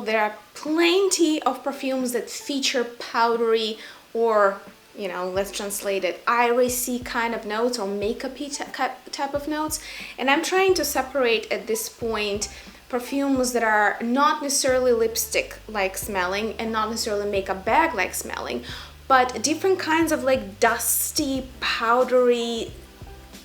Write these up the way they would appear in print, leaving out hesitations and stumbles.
There are plenty of perfumes that feature powdery or, you know, let's translate it, irisy kind of notes or makeup-y type of notes. And I'm trying to separate at this point perfumes that are not necessarily lipstick-like smelling and not necessarily makeup bag-like smelling, but different kinds of like dusty, powdery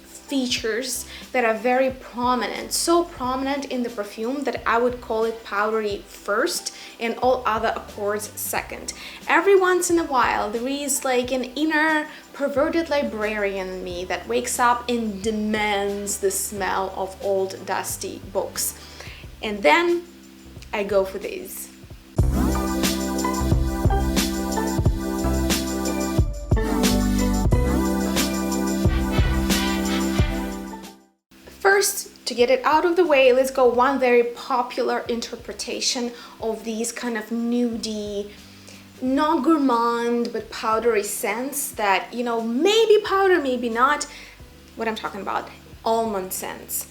features that are very prominent, so prominent in the perfume that I would call it powdery first and all other accords second. Every once in a while there is like an inner perverted librarian in me that wakes up and demands the smell of old dusty books, and then I go for these. First, to get it out of the way, let's go one very popular interpretation of these kind of nudie, not gourmand, but powdery scents that, you know, maybe powder, maybe not. What I'm talking about, almond scents.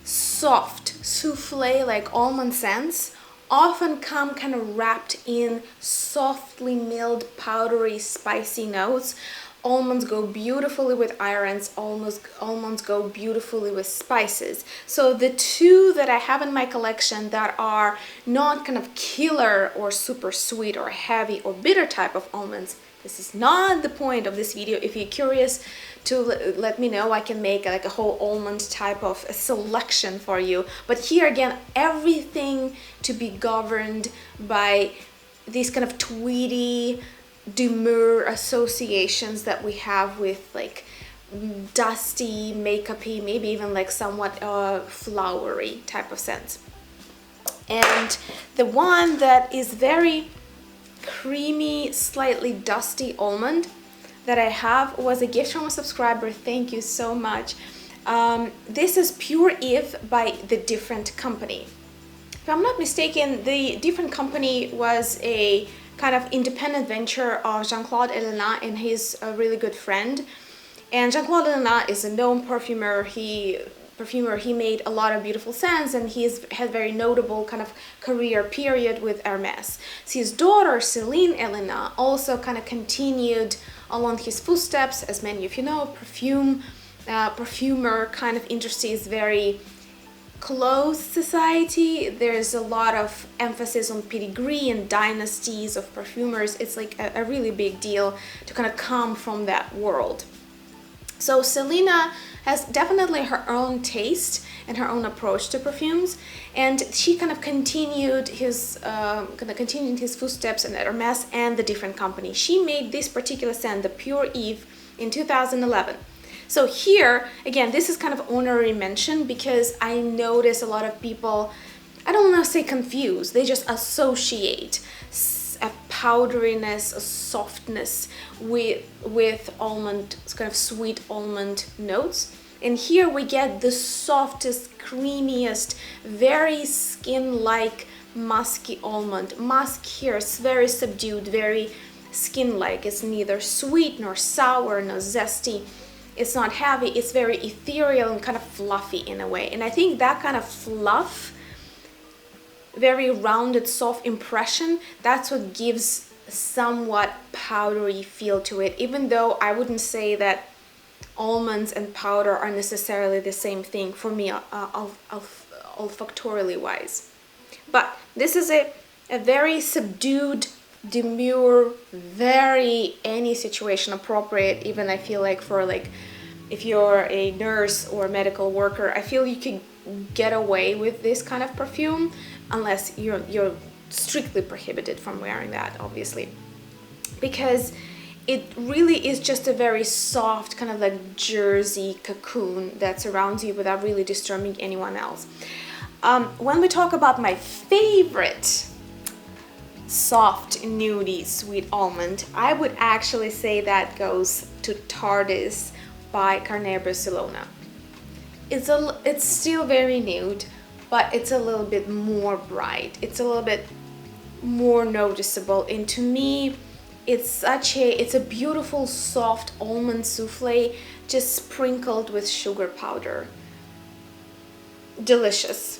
Soft, souffle-like almond scents often come kind of wrapped in softly milled, powdery, spicy notes. Almonds go beautifully with irons, almonds go beautifully with spices. So the two that I have in my collection that are not kind of killer or super sweet or heavy or bitter type of almonds, this is not the point of this video. If you're curious to let me know, I can make like a whole almond type of a selection for you. But here again, everything to be governed by these kind of tweedy, demure associations that we have with like dusty, makeup-y, maybe even like somewhat flowery type of scents. And the one that is very creamy, slightly dusty almond that I have was a gift from a subscriber. Thank you so much. This is Pure Eve by The Different Company. If I'm not mistaken, The Different Company was a kind of independent venture of Jean-Claude Ellena and his really good friend. And Jean-Claude Ellena is a known perfumer. He made a lot of beautiful scents, and he's had very notable kind of career period with Hermes. So his daughter Celine Ellena also kind of continued along his footsteps. As many of you know, perfumer kind of industry is very closed society. There's a lot of emphasis on pedigree and dynasties of perfumers. It's like a really big deal to kind of come from that world. So Selena has definitely her own taste and her own approach to perfumes, and she kind of continued his footsteps in Hermes and The Different Company. She made this particular scent, the Pure Eve, in 2011. So here, again, this is kind of honorary mention because I notice a lot of people, I don't want to say confused, they just associate a powderiness, a softness with almond, kind of sweet almond notes. And here we get the softest, creamiest, very skin-like musky almond. Musk here is very subdued, very skin-like. It's neither sweet nor sour nor zesty. It's not heavy, it's very ethereal and kind of fluffy in a way. And I think that kind of fluff, very rounded, soft impression, that's what gives somewhat powdery feel to it, even though I wouldn't say that almonds and powder are necessarily the same thing for me olfactorily wise. But this is a very subdued, demure, very any situation appropriate. Even I feel like for like if you're a nurse or a medical worker, I feel you can get away with this kind of perfume unless you're strictly prohibited from wearing that, obviously, because it really is just a very soft kind of like jersey cocoon that surrounds you without really disturbing anyone else. When we talk about my favorite soft, nudie, sweet almond, I would actually say that goes to Tardis by Carner Barcelona. It's still very nude, but it's a little bit more bright. It's a little bit more noticeable, and to me, it's a beautiful soft almond souffle just sprinkled with sugar powder. Delicious.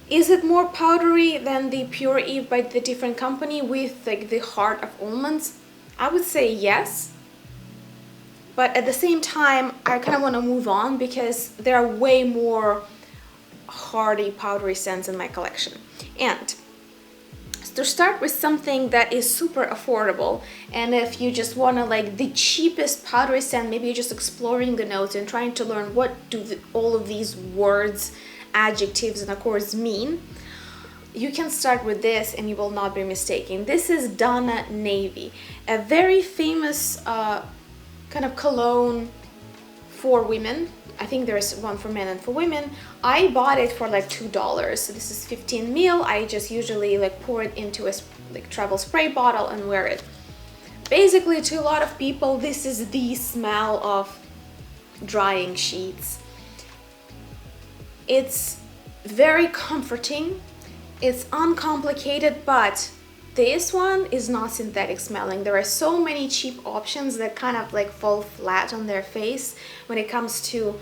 Is it more powdery than the Pure Eve by the different company with like the heart of almonds? I would say yes. But at the same time, I kind of want to move on because there are way more hardy powdery scents in my collection. And to start with something that is super affordable, and if you just want to like the cheapest powdery scent, maybe you're just exploring the notes and trying to learn what do all of these words, adjectives, and accords mean, you can start with this and you will not be mistaken. This is Donna Navy, a very famous kind of cologne for women. I think there's one for men and for women. I bought it for like $2. So this is 15 ml. I just usually like pour it into a like travel spray bottle and wear it. Basically, to a lot of people, this is the smell of drying sheets. It's very comforting. It's uncomplicated, but this one is not synthetic smelling. There are so many cheap options that kind of like fall flat on their face when it comes to,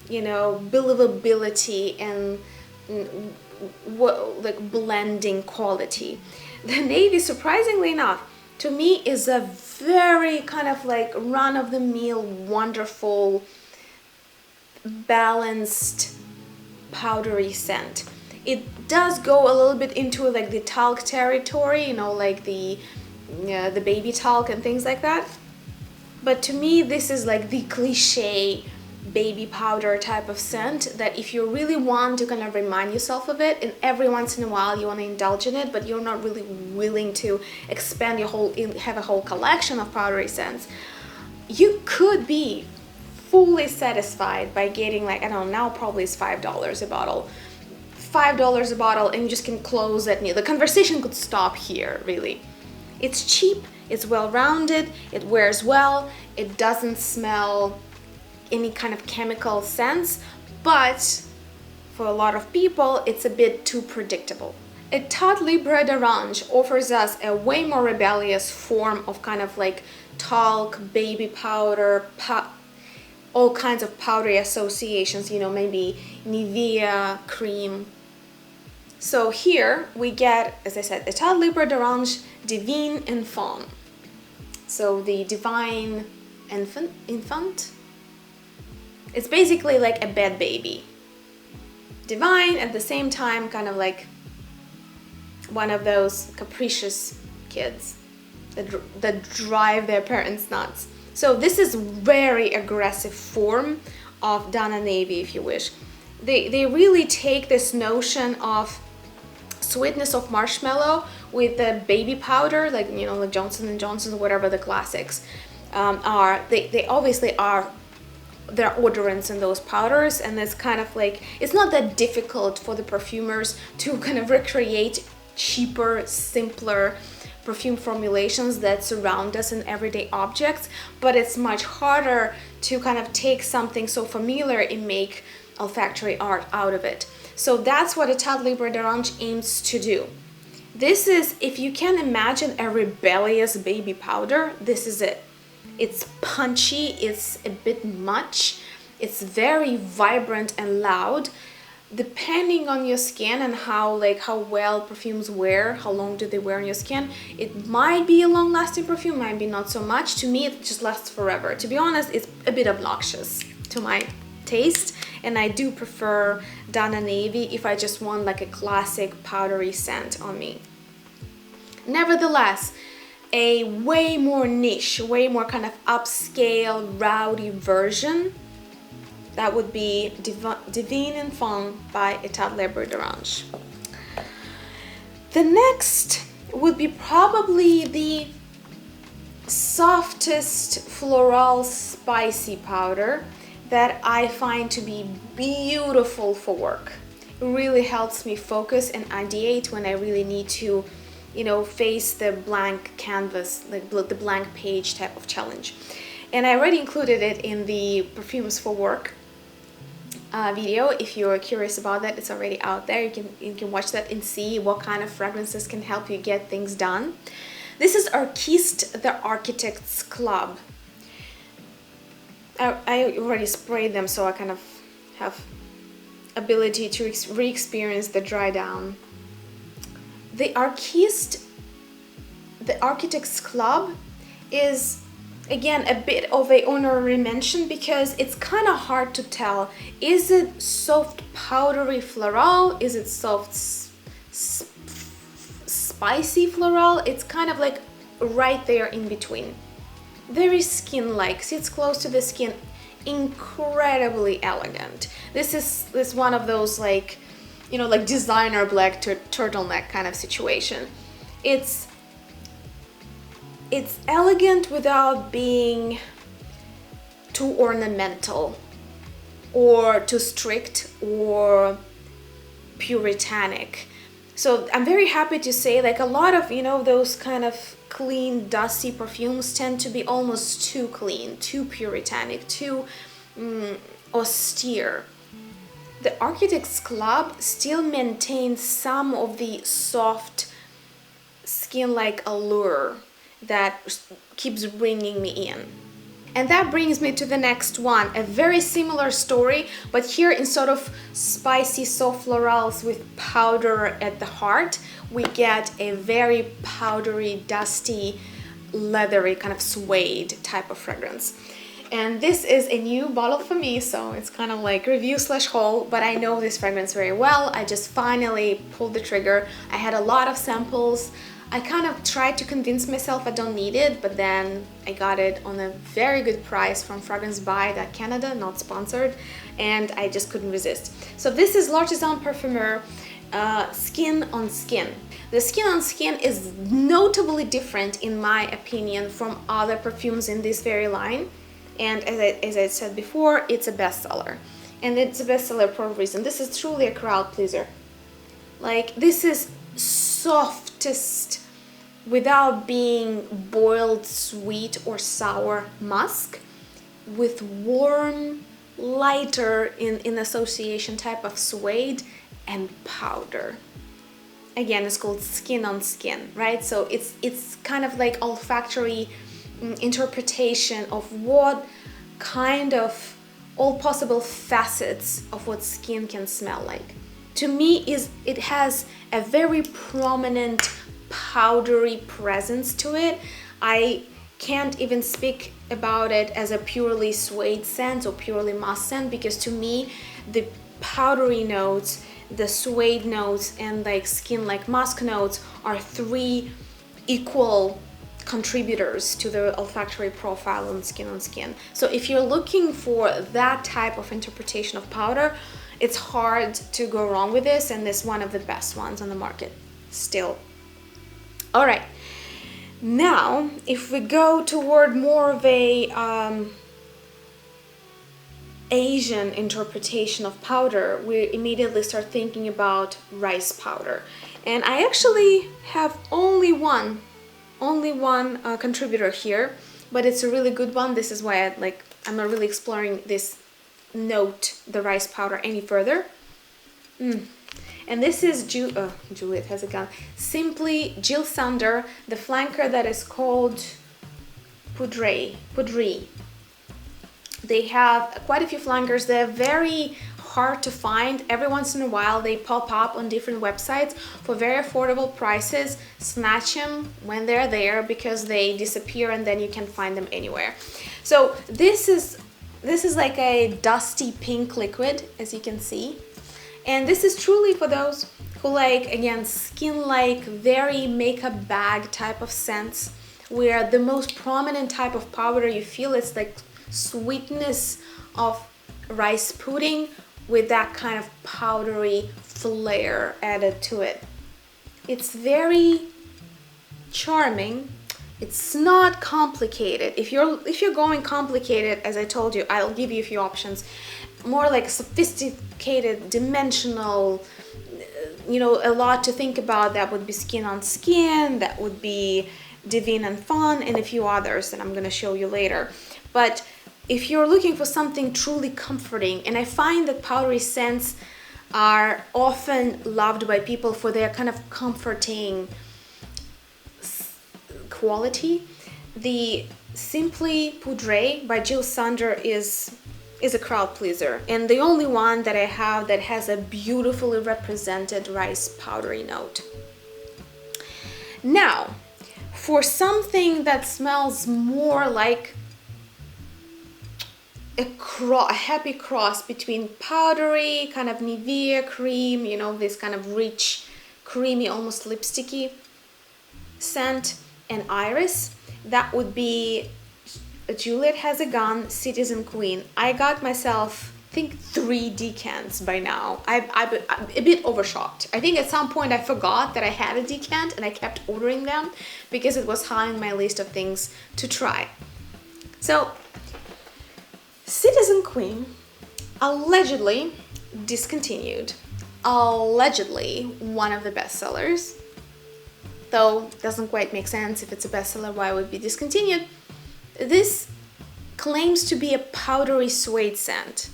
you know, believability and like blending quality. The Navy, surprisingly enough, to me is a very kind of like run-of-the-mill, wonderful, balanced, powdery scent. It does go a little bit into like the talc territory, you know, like the baby talc and things like that. But to me, this is like the cliche baby powder type of scent that if you really want to kind of remind yourself of it, and every once in a while you want to indulge in it, but you're not really willing to expand your have a whole collection of powdery scents, you could be fully satisfied by getting like, I don't know, now probably it's $5 a bottle. $5 a bottle, and you just can close that. The conversation could stop here, really. It's cheap, it's well-rounded, it wears well, it doesn't smell any kind of chemical scents, but for a lot of people, it's a bit too predictable. Etat Libre d'Orange offers us a way more rebellious form of kind of like talc, baby powder, all kinds of powdery associations, you know, maybe Nivea, cream. So here we get, as I said, Etat Libre d'Orange Divine Enfant. So the divine infant. It's basically like a bed baby. Divine, at the same time, kind of like one of those capricious kids that drive their parents nuts. So this is very aggressive form of Donna Navy, if you wish. They really take this notion of sweetness of marshmallow with the baby powder, like, you know, like Johnson & Johnson or whatever the classics are. They obviously are, there are odorants in those powders, and it's kind of like, it's not that difficult for the perfumers to kind of recreate cheaper, simpler perfume formulations that surround us in everyday objects, but it's much harder to kind of take something so familiar and make olfactory art out of it. So that's what Etat Libre d'Orange aims to do. This is, if you can imagine a rebellious baby powder, this is it. It's punchy, it's a bit much, it's very vibrant and loud. Depending on your skin and how well perfumes wear, how long do they wear on your skin, it might be a long-lasting perfume, might be not so much. To me, it just lasts forever. To be honest, it's a bit obnoxious to my taste, and I do prefer Donna Navy if I just want like a classic powdery scent on me. Nevertheless, a way more niche, way more kind of upscale, rowdy version, that would be Divine Enfant by Etat Libre d'Orange. The next would be probably the softest floral spicy powder that I find to be beautiful for work. It really helps me focus and ideate when I really need to, you know, face the blank canvas, like the blank page type of challenge. And I already included it in the Perfumes for Work video. If you're curious about that, it's already out there. You can watch that and see what kind of fragrances can help you get things done. This is Artiste the Architect's Club. I already sprayed them, so I kind of have ability to re-experience the dry down. The Architects Club is again a bit of a honorary mention because it's kind of hard to tell. Is it soft powdery floral? Is it soft spicy floral? It's kind of like right there in between. Very skin-like, sits close to the skin, incredibly elegant. This is one of those like, you know, like designer black turtleneck kind of situation. It's elegant without being too ornamental or too strict or puritanic. So I'm very happy to say, like, a lot of, you know, those kind of clean, dusty perfumes tend to be almost too clean, too puritanic, too austere. The Architects Club still maintains some of the soft, skin-like allure that keeps bringing me in. And that brings me to the next one, a very similar story, but here instead of spicy soft florals with powder at the heart, we get a very powdery, dusty, leathery kind of suede type of fragrance. And this is a new bottle for me, so it's kind of like review/haul, but I know this fragrance very well. I just finally pulled the trigger. I had a lot of samples. I kind of tried to convince myself I don't need it, but then I got it on a very good price from Fragrance by Canada, not sponsored, and I just couldn't resist. So this is L'Artisan Parfumeur Skin on Skin. The Skin on Skin is notably different, in my opinion, from other perfumes in this very line. And as I said before, it's a bestseller. And it's a bestseller for a reason. This is truly a crowd pleaser. Like, this is softest without being boiled sweet or sour musk, with warm, lighter in association type of suede and powder. Again, it's called Skin on Skin, right? So it's kind of like olfactory interpretation of what kind of all possible facets of what skin can smell like. To me, it has a very prominent powdery presence to it. I can't even speak about it as a purely suede scent or purely musk scent, because to me the powdery notes, the suede notes, and like skin like musk notes are three equal contributors to the olfactory profile on Skin. So if you're looking for that type of interpretation of powder, it's hard to go wrong with this, and it's one of the best ones on the market still. All right, now if we go toward more of a Asian interpretation of powder, we immediately start thinking about rice powder. And I actually have only one contributor here, but it's a really good one. This is why I'm not really exploring this note, the rice powder, any further. And this is Juliet has a gun. Simply Jill Sander, the flanker that is called Powdery. They have quite a few flankers. They're very hard to find. Every once in a while they pop up on different websites for very affordable prices. Snatch them when they're there, because they disappear and then you can find them anywhere. So this is like a dusty pink liquid, as you can see. And this is truly for those who like, again, skin-like, very makeup bag type of scents, where the most prominent type of powder you feel is like sweetness of rice pudding with that kind of powdery flair added to it. It's very charming. It's not complicated. If you're going complicated, as I told you, I'll give you a few options. More like sophisticated, dimensional, you know, a lot to think about. That would be Skin on Skin, that would be Divine and Fun, and a few others that I'm going to show you later. But if you're looking for something truly comforting, and I find that powdery scents are often loved by people for their kind of comforting quality, the Simply Poudre by Jill Sander is is a crowd pleaser, and the only one that I have that has a beautifully represented rice powdery note. Now, for something that smells more like a happy cross between powdery, kind of Nivea cream, you know, this kind of rich, creamy, almost lipsticky scent, and iris, that would be Juliet Has a Gun, Citizen Queen. I got myself, I think, 3 decants by now. I'm a bit overshocked. I think at some point I forgot that I had a decant and I kept ordering them because it was high on my list of things to try. So, Citizen Queen, allegedly discontinued. Allegedly one of the bestsellers. Though, doesn't quite make sense. If it's a bestseller, why would it be discontinued? This claims to be a powdery suede scent.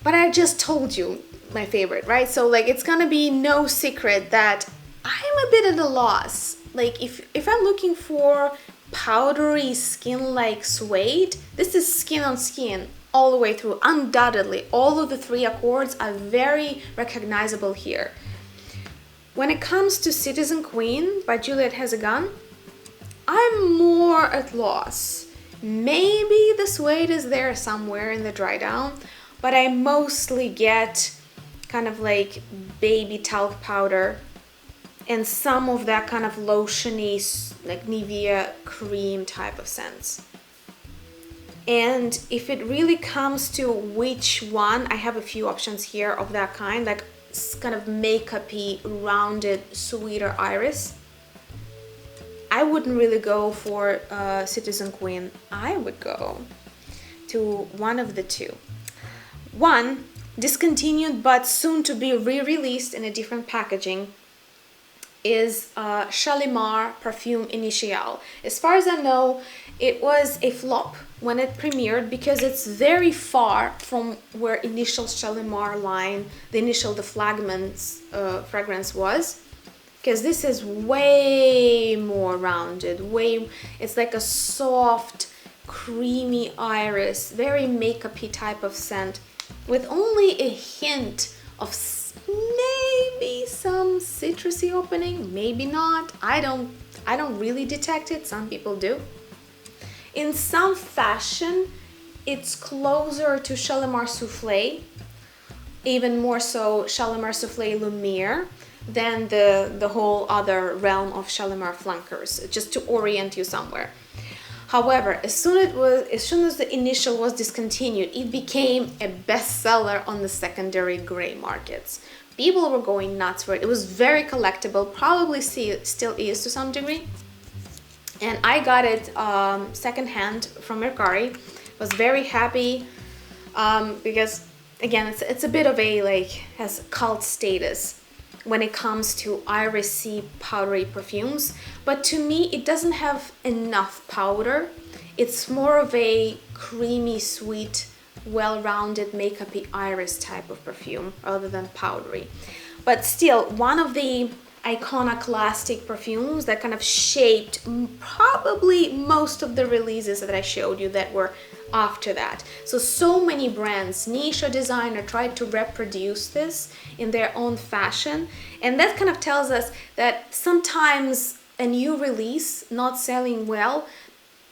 But I just told you my favorite, right? So like it's gonna be no secret that I'm a bit at a loss. Like if I'm looking for powdery skin-like suede, this is skin on skin all the way through. Undoubtedly, all of the 3 accords are very recognizable here. When it comes to Citizen Queen by Juliet Has a Gun, I'm more at loss. Maybe the suede is there somewhere in the dry down, but I mostly get kind of like baby talc powder and some of that kind of lotiony, like Nivea cream type of scents. And if it really comes to which one, I have a few options here of that kind, like kind of makeup-y, rounded, sweeter iris. I wouldn't really go for Citizen Queen. I would go to one of the 2. One, discontinued but soon to be re-released in a different packaging, is Shalimar Perfume Initial. As far as I know, it was a flop when it premiered because it's very far from where initial Shalimar line, the Flagman's fragrance was. Because this is way more rounded, it's like a soft, creamy iris, very makeup-y type of scent, with only a hint of maybe some citrusy opening, maybe not. I don't really detect it, some people do. In some fashion, it's closer to Shalimar Soufflé, even more so Shalimar Soufflé Lumiere, than the whole other realm of Shalimar flankers, just to orient you somewhere. However, as soon as the initial was discontinued, it became a bestseller on the secondary gray markets. People were going nuts for it. It was very collectible, probably still is to some degree. And I got it secondhand from Mercari. Was very happy because again, it's a bit of a has cult status when it comes to irisy powdery perfumes, but to me it doesn't have enough powder. It's more of a creamy, sweet, well-rounded, makeup-y iris type of perfume rather than powdery. But still, one of the iconoclastic perfumes that kind of shaped probably most of the releases that I showed you that were after that. So many brands, niche or designer, tried to reproduce this in their own fashion, and that kind of tells us that sometimes a new release not selling well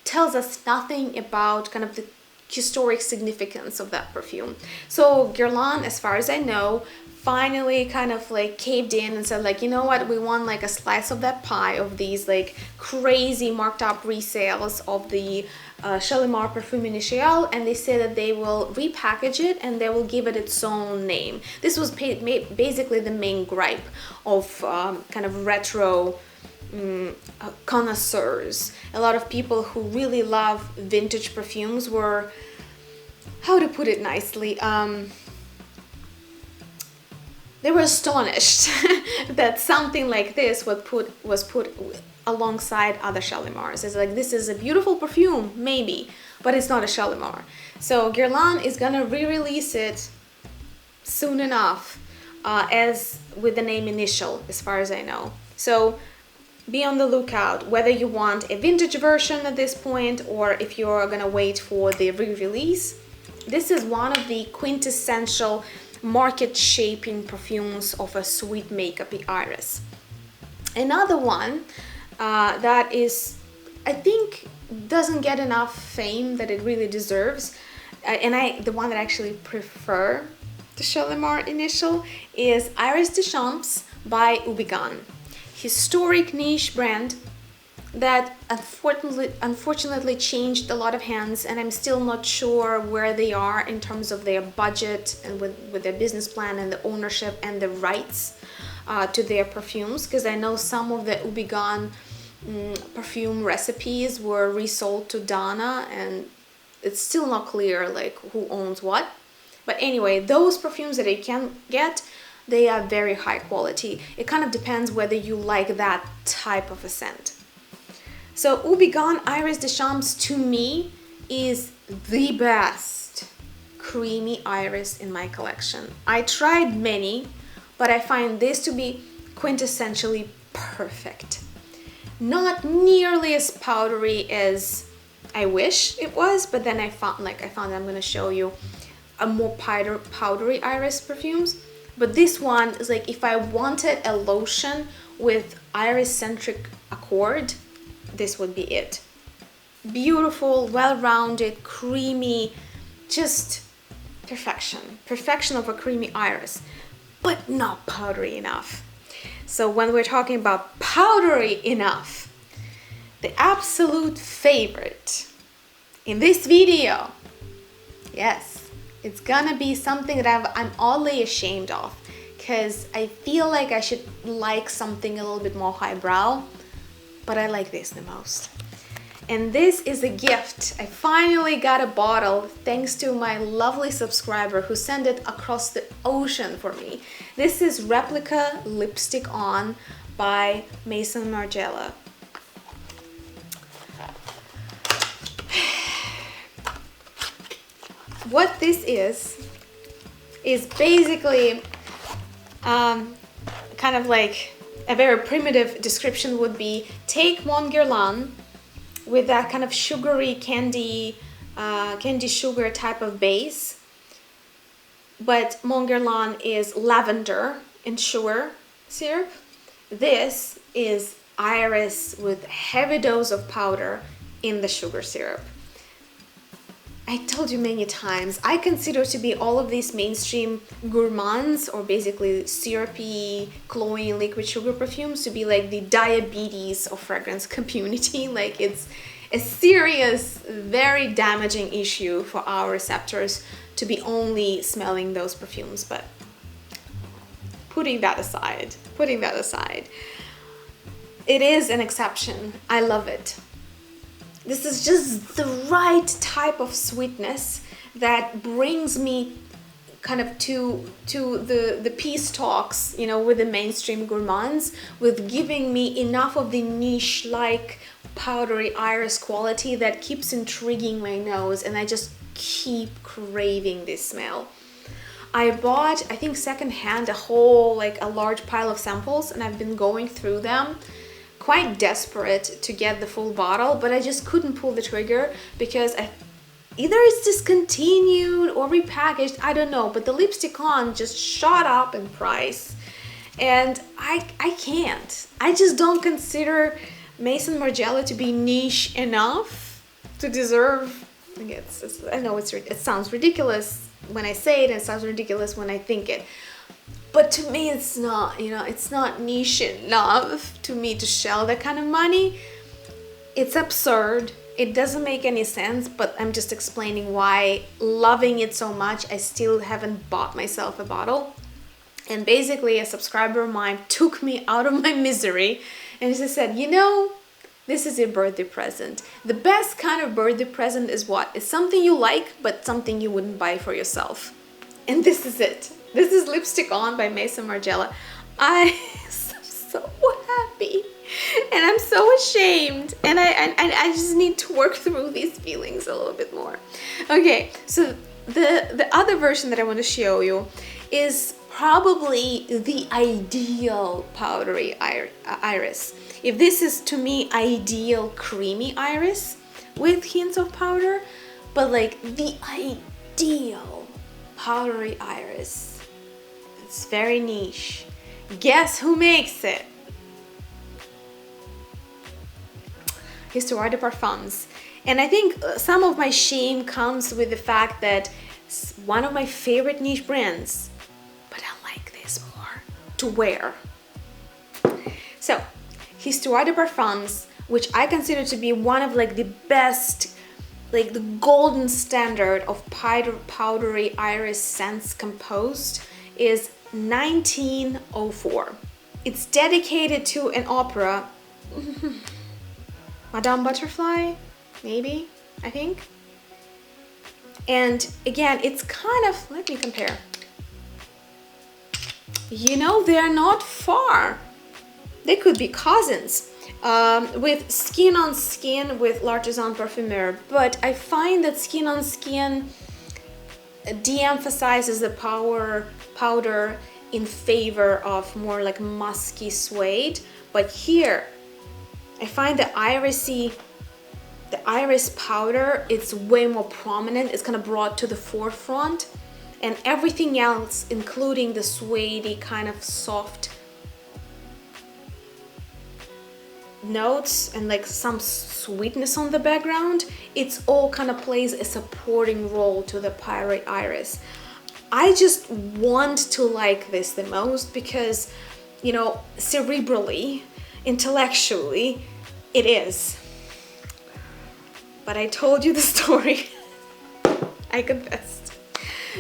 tells us nothing about kind of the historic significance of that perfume. So Guerlain, as far as I know, finally kind of like caved in and said like, you know what, we want like a slice of that pie of these like crazy marked up resales of the Shalimar Perfume Initial, and they say that they will repackage it and they will give it its own name. This was basically the main gripe of kind of retro connoisseurs. A lot of people who really love vintage perfumes were, how to put it nicely, they were astonished that something like this was put alongside other Shalimars. It's like, this is a beautiful perfume, maybe, but it's not a Shalimar. So Guerlain is gonna re-release it soon enough, as with the name Initial, as far as I know. So be on the lookout, whether you want a vintage version at this point or if you're gonna wait for the re-release. This is one of the quintessential market-shaping perfumes of a sweet makeup-y iris. Another one that is, I think, doesn't get enough fame that it really deserves, and the one that I actually prefer to show them our initial, is Iris de Champs by Oubigant. Historic niche brand that unfortunately changed a lot of hands, and I'm still not sure where they are in terms of their budget and with their business plan and the ownership and the rights to their perfumes, because I know some of the Oubigant perfume recipes were resold to Dana, and it's still not clear like who owns what. But anyway, those perfumes that you can get, they are very high quality. It kind of depends whether you like that type of a scent. So Oubigant Iris de Champs to me is the best creamy iris in my collection. I tried many, but I find this to be quintessentially perfect. Not nearly as powdery as I wish it was, but then I found I'm going to show you a more powdery iris perfumes. But this one is like, if I wanted a lotion with iris-centric accord, this would be it. Beautiful, well-rounded, creamy, just perfection. Perfection of a creamy iris, but not powdery enough. So when we're talking about powdery enough, the absolute favorite in this video, yes, it's gonna be something that I'm oddly ashamed of, because I feel like I should like something a little bit more highbrow, but I like this the most. And this is a gift. I finally got a bottle thanks to my lovely subscriber who sent it across the ocean for me. This is Replica Lipstick On by Maison Margella. What this is basically kind of like a very primitive description would be, take Margella with that kind of sugary candy sugar type of base, but Margella is lavender in sugar syrup. This is iris with heavy dose of powder in the sugar syrup. I told you many times, I consider to be all of these mainstream gourmands, or basically syrupy, cloying liquid sugar perfumes, to be like the diabetes of fragrance community. Like, it's a serious, very damaging issue for our receptors to be only smelling those perfumes. But putting that aside, it is an exception. I love it. This is just the right type of sweetness that brings me kind of to the peace talks, you know, with the mainstream gourmands, with giving me enough of the niche-like powdery iris quality that keeps intriguing my nose, and I just keep craving this smell. I bought, I think secondhand, a large pile of samples, and I've been going through them, quite desperate to get the full bottle, but I just couldn't pull the trigger because either it's discontinued or repackaged, I don't know, but the Lipstick On just shot up in price, and I can't. I just don't consider Maison Margella to be niche enough to deserve. I know it sounds ridiculous when I say it, and it sounds ridiculous when I think it. But to me, it's not, you know, it's not niche enough to me to shell that kind of money. It's absurd. It doesn't make any sense, but I'm just explaining why, loving it so much, I still haven't bought myself a bottle. And basically, a subscriber of mine took me out of my misery and she said, you know, this is your birthday present. The best kind of birthday present is what? It's something you like, but something you wouldn't buy for yourself. And this is it. This is Lipstick On by Maison Margella. I'm so happy, and I'm so ashamed, and I just need to work through these feelings a little bit more. Okay, so the other version that I want to show you is probably the ideal powdery iris. If this is, to me, ideal creamy iris with hints of powder, but like the Deal Powdery Iris. It's very niche. Guess who makes it? Histoires de Parfums. And I think some of my shame comes with the fact that it's one of my favorite niche brands, but I like this more to wear. So, Histoires de Parfums, which I consider to be one of like the best, like the golden standard of powdery iris scents composed, is 1904. It's dedicated to an opera, Madame Butterfly, maybe, I think. And again, it's kind of, let me compare. You know, they're not far. They could be cousins. With Skin on Skin with L'Artisan Parfumeur, but I find that Skin on Skin de-emphasizes the powder in favor of more like musky suede. But here, I find the iris powder, it's way more prominent. It's kind of brought to the forefront, and everything else, including the suede kind of soft notes and like some sweetness on the background, it's all kind of plays a supporting role to the powdery iris. I just want to like this the most because, you know, cerebrally, intellectually, it is. But I told you the story. I confessed.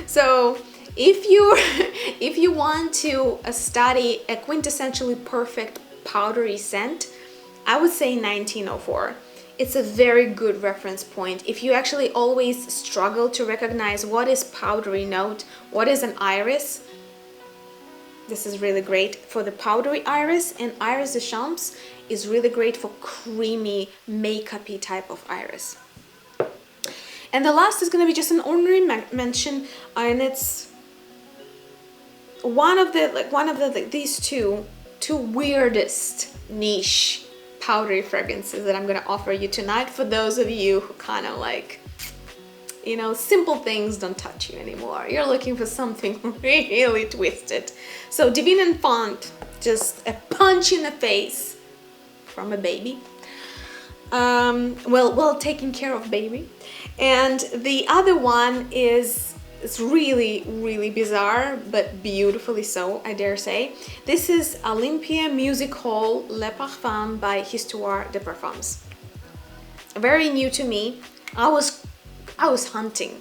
So if you want to study a quintessentially perfect powdery scent, I would say 1904. It's a very good reference point. If you actually always struggle to recognize what is powdery note, what is an iris, this is really great for the powdery iris, and Iris de Champs is really great for creamy, makeup-y type of iris. And the last is going to be just an ordinary mention, and it's one of the these two weirdest niche powdery fragrances that I'm going to offer you tonight for those of you who kind of like, you know, simple things don't touch you anymore. You're looking for something really twisted. So Divine Enfant, just a punch in the face from a baby. Well taken care of baby. And the other one is really, really bizarre, but beautifully so, I dare say. This is Olympia Music Hall Le Parfum by Histoires de Parfums. Very new to me. I was hunting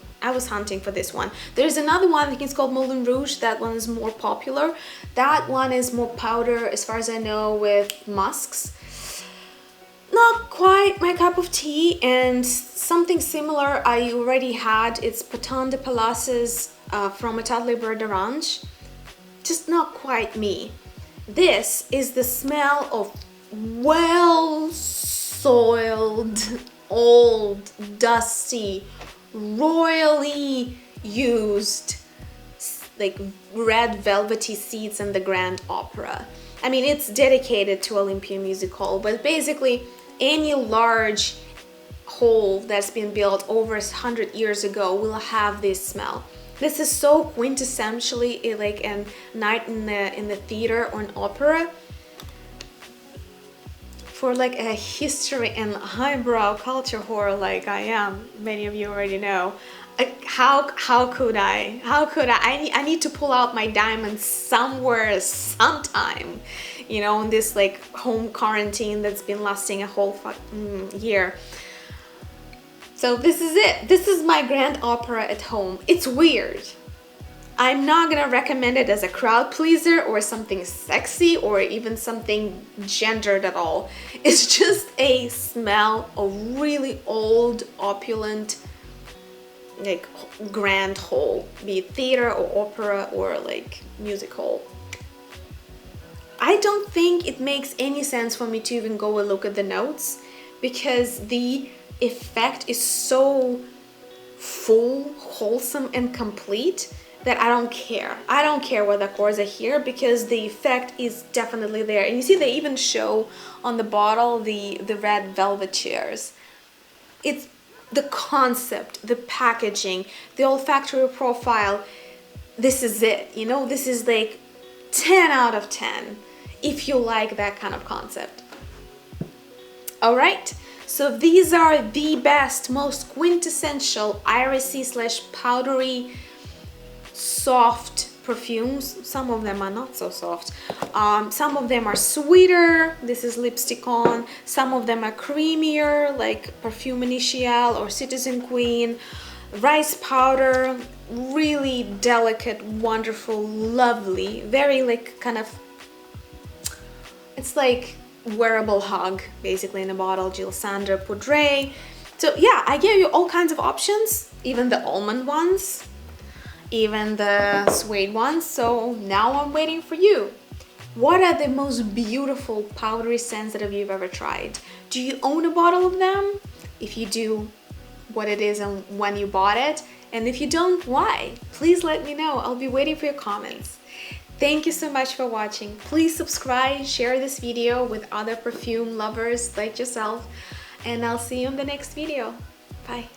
for this one. There's another one, I think it's called Moulin Rouge. That one is more popular. That one is more powder, as far as I know, with musks. Not quite my cup of tea. And something similar I already had. It's Patin de Palaces from Atelier Beurre d'Orange. Just not quite me. This is the smell of well-soiled, old, dusty, royally used, like red velvety seats in the Grand Opera. I mean, it's dedicated to Olympia Music Hall, but basically any large hall that's been built over 100 years ago will have this smell. This is so quintessentially like a night in the theater or an opera. For like a history and highbrow culture whore like I am, many of you already know, how could I? I need to pull out my diamonds somewhere, sometime, you know, in this like home quarantine that's been lasting a whole year. So this is it. This is my Grand Opera at home. It's weird. I'm not gonna recommend it as a crowd pleaser or something sexy or even something gendered at all. It's just a smell of really old, opulent, like grand hall, be it theater or opera or like music hall. I don't think it makes any sense for me to even go and look at the notes because the effect is so full, wholesome, and complete that I don't care. I don't care what accords are here because the effect is definitely there. And you see they even show on the bottle the red velvet chairs. It's the concept, the packaging, the olfactory profile, this is it, you know, this is like 10 out of 10 if you like that kind of concept. All right, so these are the best, most quintessential irisy slash powdery soft perfumes. Some of them are not so soft. Some of them are sweeter. This is Lipstick On. Some of them are creamier, like Perfume Initial or Citizen Queen. Rice powder, really delicate, wonderful, lovely, very like kind of, it's like wearable hug basically in a bottle. Jill Sander Poudre. So yeah, I gave you all kinds of options, even the almond ones, even the suede ones. So now I'm waiting for you. What are the most beautiful powdery scents that you've ever tried? Do you own a bottle of them? If you do, what it is and when you bought it, and if you don't, why? Please let me know. I'll be waiting for your comments. Thank you so much for watching. Please subscribe, share this video with other perfume lovers like yourself, and I'll see you in the next video. Bye.